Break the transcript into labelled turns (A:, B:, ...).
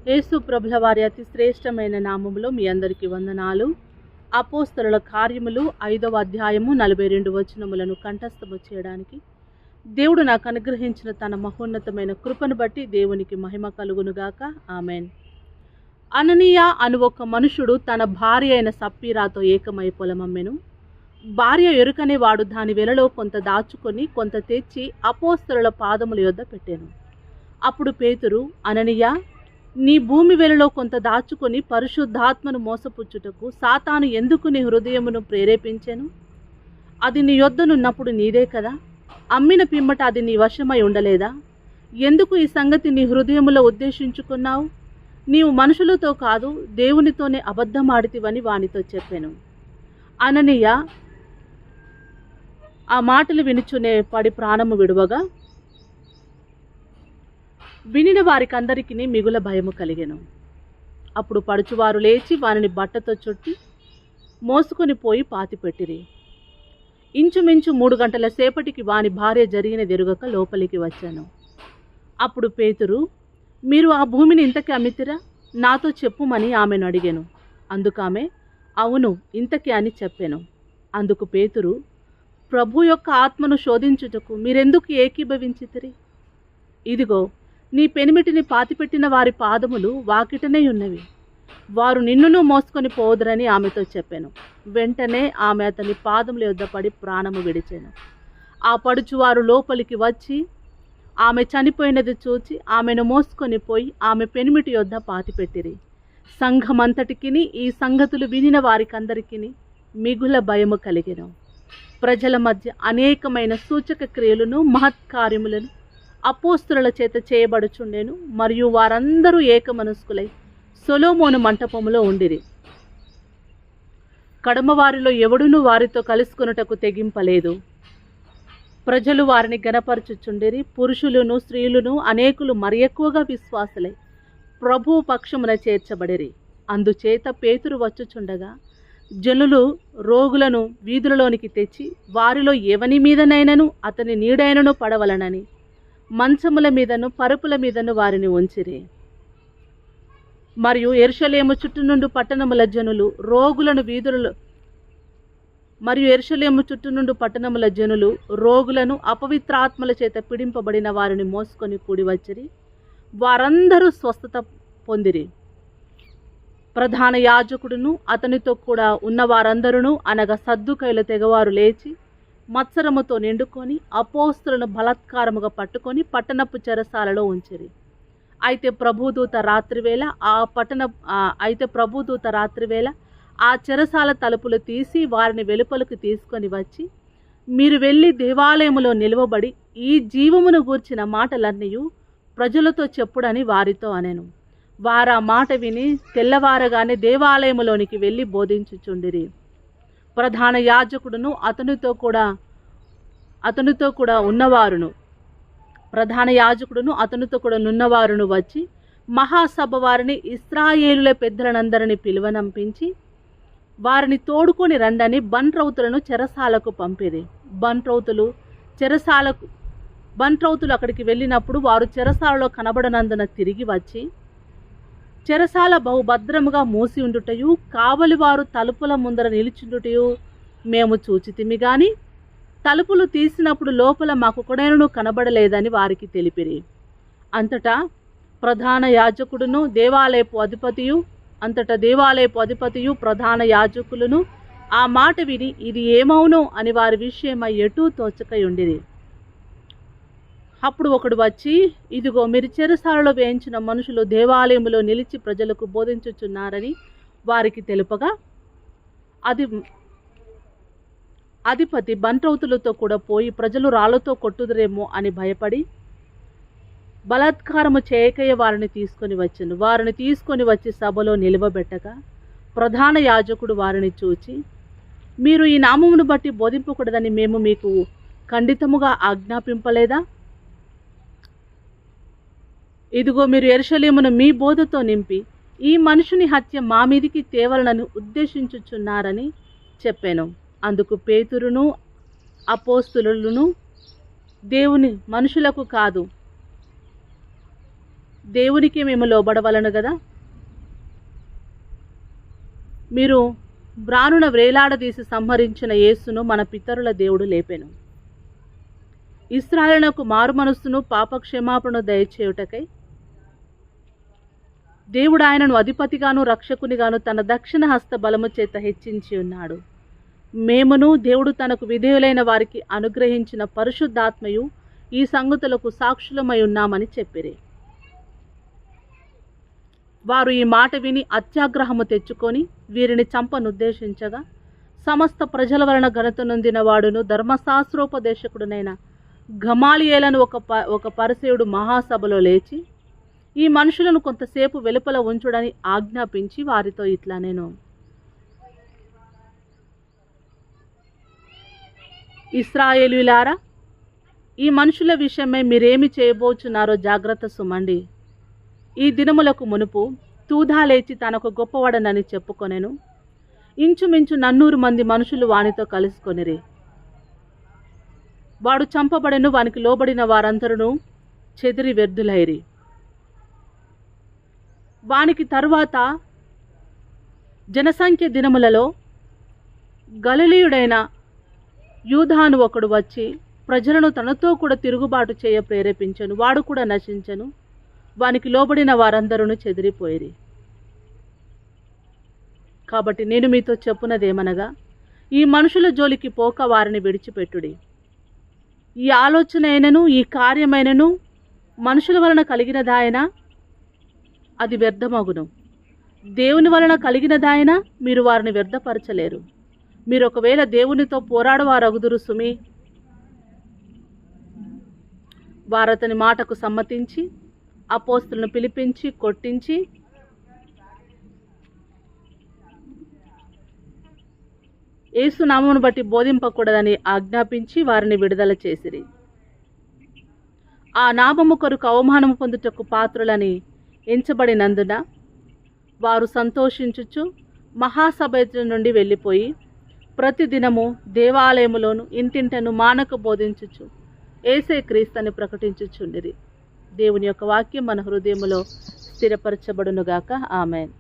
A: యేసు ప్రభుల వారి అతి శ్రేష్టమైన నామములో మీ అందరికీ వందనాలు. అపోస్తలుల కార్యములు 5వ అధ్యాయము 42 వచనములను కంఠస్థము చేయడానికి దేవుడు నాకు అనుగ్రహించిన తన మహోన్నతమైన కృపను బట్టి దేవునికి మహిమ కలుగునుగాక. ఆమెన్. అననీయ అను ఒక మనుషుడు తన భార్య అయిన సప్పీరాతో ఏకమై పొలమమ్మెను. భార్య ఎరుకనే వాడు దాని వెలలో కొంత దాచుకొని కొంత తెచ్చి అపోస్తలుల పాదముల యొద్ద పెట్టాను. అప్పుడు పేతురు, అననీయ, నీ భూమి వెలలో కొంత దాచుకొని పరిశుద్ధాత్మను మోసపుచ్చుటకు సాతాను ఎందుకు నీ హృదయమును ప్రేరేపించెను? అది నీ యొద్దనున్నప్పుడు నీదే కదా. అమ్మిన పిమ్మట అది నీ వశమై ఉండలేదా? ఎందుకు ఈ సంగతి నీ హృదయములో ఉద్దేశించుకున్నావు? నీవు మనుషులతో కాదు దేవునితోనే అబద్ధమాడితివని వానితో చెప్పాను. అననీయ ఆ మాటలు వినుచునే పడి ప్రాణము విడువగా వినిన వారికందరికీ మిగుల భయము కలిగెను. అప్పుడు పడుచువారు లేచి వారిని బట్టతో చుట్టి మోసుకొని పోయి పాతిపెట్టిరి. ఇంచుమించు 3 గంటల సేపటికి వాని భార్య జరిగినదెరుగక లోపలికి వచ్చాను. అప్పుడు పేతురు, మీరు ఆ భూమిని ఇంతకి అమ్మితిరా? నాతో చెప్పుమని ఆమెను అడిగాను. అందుకామె, అవును, ఇంతకి అని చెప్పాను. అందుకు పేతురు, ప్రభు యొక్క ఆత్మను శోధించుటకు మీరెందుకు ఏకీభవించితిరి? ఇదిగో, నీ పెనిమిటిని పాతిపెట్టిన వారి పాదములు వాకిటనే ఉన్నవి. వారు నిన్నును మోసుకొని పోదురని ఆమెతో చెప్పాను. వెంటనే ఆమె అతని పాదముల యొద్ద పడి ప్రాణము విడిచెను. ఆ పడుచువారు లోపలికి వచ్చి ఆమె చనిపోయినది చూచి ఆమెను మోసుకొని పోయి ఆమె పెనిమిటి యొద్ద పాతిపెట్టిరి. సంఘమంతటికిని ఈ సంగతులు వినిన వారికందరికీ మిగుల భయము కలిగెను. ప్రజల మధ్య అనేకమైన సూచక క్రియలను మహత్కార్యములను అపోస్తలుల చేత చేయబడుచుండెను. మరియు వారందరూ ఏకమనస్కులై సొలొమోను మంటపములో ఉండిరి. కడమవారిలో ఎవడునూ వారితో కలుసుకొనుటకు తెగింపలేదు. ప్రజలు వారిని గనపరచుచుండిరి. పురుషులను స్త్రీలను అనేకులు మరి ఎక్కువగా విశ్వాసులై ప్రభువు పక్షమున చేర్చబడిరి. అందుచేత పేతురు వచ్చుచుండగా జనులు రోగులను వీధులలోనికి తెచ్చి వారిలో ఎవని మీదనైనను అతని నీడైనను పడవలనని మంచముల మీదను పరుపుల మీదను వారిని ఉంచిరి. మరియు యెరూషలేము చుట్టూనుండు పట్టణముల జనులు రోగులను అపవిత్రాత్మల చేత పీడింపబడిన వారిని మోసుకొని కూడి వచ్చిరి. వారందరూ స్వస్థత పొందిరి. ప్రధాన యాజకుడును అతనితో కూడా ఉన్న వారందరూ అనగా సద్దుకైల తెగవారు లేచి మత్సరముతో నిండుకొని అపోస్తలులను బలాత్కారముగా పట్టుకొని పట్టణపు చెరసాలలో ఉంచిరి. అయితే ప్రభుదూత రాత్రివేళ ఆ చెరసాల తలుపులు తీసి వారిని వెలుపలకు తీసుకొని వచ్చి, మీరు వెళ్ళి దేవాలయములో నిలువబడి ఈ జీవమును గూర్చిన మాటలన్నీ ప్రజలతో చెప్పుడని వారితో అనెను. వారా మాట విని తెల్లవారగానే దేవాలయములోనికి వెళ్ళి బోధించుచుండిరి. ప్రధాన యాజకుడును అతనితో కూడా నున్నవారును వచ్చి మహాసభ వారిని ఇశ్రాయేలుల పెద్దలనందరిని పిలువనంపించి వారిని తోడుకొని రండని బంట్రౌతులను చెరసాలకు పంపిరి. బంట్రౌతులు అక్కడికి వెళ్ళినప్పుడు వారు చెరసాలలో కనబడనందున తిరిగి వచ్చి, చెరసాల బహుభద్రముగా మూసి ఉండుటయు కావలి వారు తలుపుల ముందర నిలిచిండుటయు మేము చూచితిమి గాని తలుపులు తీసినప్పుడు లోపల మాకొకడైనను కనబడలేదని వారికి తెలిపిరి. అంతటా ప్రధాన యాజకుడును దేవాలయపు అధిపతియు ప్రధాన యాజకులను ఆ మాట విని ఇది ఏమౌనో అని వారి విషయమై ఎటూ తోచకయుండిరి. అప్పుడు ఒకడు వచ్చి, ఇదిగో, మీరు చెరసాలలో వేయించిన మనుషులు దేవాలయములో నిలిచి ప్రజలకు బోధించుచున్నారని వారికి తెలుపగా అధిపతి బంట్రౌతులతో కూడా పోయి ప్రజలు రాళ్లతో కొట్టుదురేమో అని భయపడి బలాత్కారము చేయకయ్య వారిని తీసుకొని వచ్చి సభలో నిలువబెట్టగా ప్రధాన యాజకుడు వారిని చూచి, మీరు ఈ నామమును బట్టి బోధింపకూడదని మేము మీకు ఖండితముగా ఆజ్ఞాపింపలేదా? ఇదిగో, మీరు యెరూషలేమును మీ బోధతో నింపి ఈ మనుషుని హత్య మా మీదికి తేవలనని ఉద్దేశించుచున్నారని చెప్పాను. అందుకు పేతురును అపోస్తలులను, దేవుని మనుషులకు కాదు దేవునికి మేము లోబడవలను కదా. మీరు బ్రానున వ్రేలాడదీసి సంహరించిన యేసును మన పితరుల దేవుడు లేపెను. ఇశ్రాయేలునకు మారు మనస్సును పాపక్షమాపణను దయచేయుటకై దేవుడు ఆయనను అధిపతిగాను రక్షకునిగాను తన దక్షిణ హస్త బలము చేత హెచ్చించి ఉన్నాడు. మేమును దేవుడు తనకు విధేయులైన వారికి అనుగ్రహించిన పరిశుద్ధాత్మయు ఈ సంగతులకు సాక్షులమై ఉన్నామని చెప్పిరి. వారు ఈ మాట విని అత్యాగ్రహము తెచ్చుకొని వీరిని చంపనుద్దేశించగా, సమస్త ప్రజల వలన ఘనత నొందిన వాడును ధర్మశాస్త్రోపదేశకుడునైన గమాలియేలను ఒక పరిసయుడు మహాసభలో లేచి, ఈ మనుషులను కొంతసేపు వెలుపల ఉంచుడని ఆజ్ఞాపించి వారితో ఇట్లా నేను, ఇశ్రాయేలీయులారా, ఈ మనుషుల విషయమై మీరేమి చేయబోచున్నారో జాగ్రత్త సుమండి. ఈ దినములకు మునుపు తూదా లేచి తనకు గొప్పవాడనని చెప్పుకొనెను. ఇంచుమించు 400 మంది మనుషులు వానితో కలుసుకొనిరి. వాడు చంపబడెను. వానికి లోబడిన వారందరూ చెదిరి వ్యర్థులైరి. వానికి తరువాత జనసంఖ్య దినములలో గలిలయుడైన యూదాను ఒకడు వచ్చి ప్రజలను తనతో కూడా తిరుగుబాటు చేయ ప్రేరేపించెను. వాడు కూడా నశించెను. వానికి లోబడిన వారందరూ చెదిరిపోయిరి. కాబట్టి నేను మీతో చెప్పునదేమనగా, ఈ మనుషుల జోలికి పోక వారిని విడిచిపెట్టుడి. ఈ ఆలోచన అయినను ఈ కార్యమైనను మనుషుల వలన కలిగినదాయనా అది వ్యర్థమగును. దేవుని వలన కలిగినదాయనా మీరు వారిని వ్యర్థపరచలేరు. మీరు ఒకవేళ దేవునితో పోరాడవారగుదురు సుమి. వారతని మాటకు సమ్మతించి అపోస్తలులను పిలిపించి కొట్టించి యేసు నామమును బట్టి బోధింపకూడదని ఆజ్ఞాపించి వారిని విడుదల చేసిరి. ఆ నామము కొరకు అవమానము పొందుటకు పాత్రులని ఎంచబడినందున వారు సంతోషించుచు మహాసభ నుండి వెళ్ళిపోయి ప్రతిదినము దేవాలయములోను ఇంటింటను మానక బోధించుచు యేసే క్రీస్తుని ప్రకటించుచుండిరి. దేవుని యొక్క వాక్యం మన హృదయములో స్థిరపరచబడునుగాక. ఆమేన్.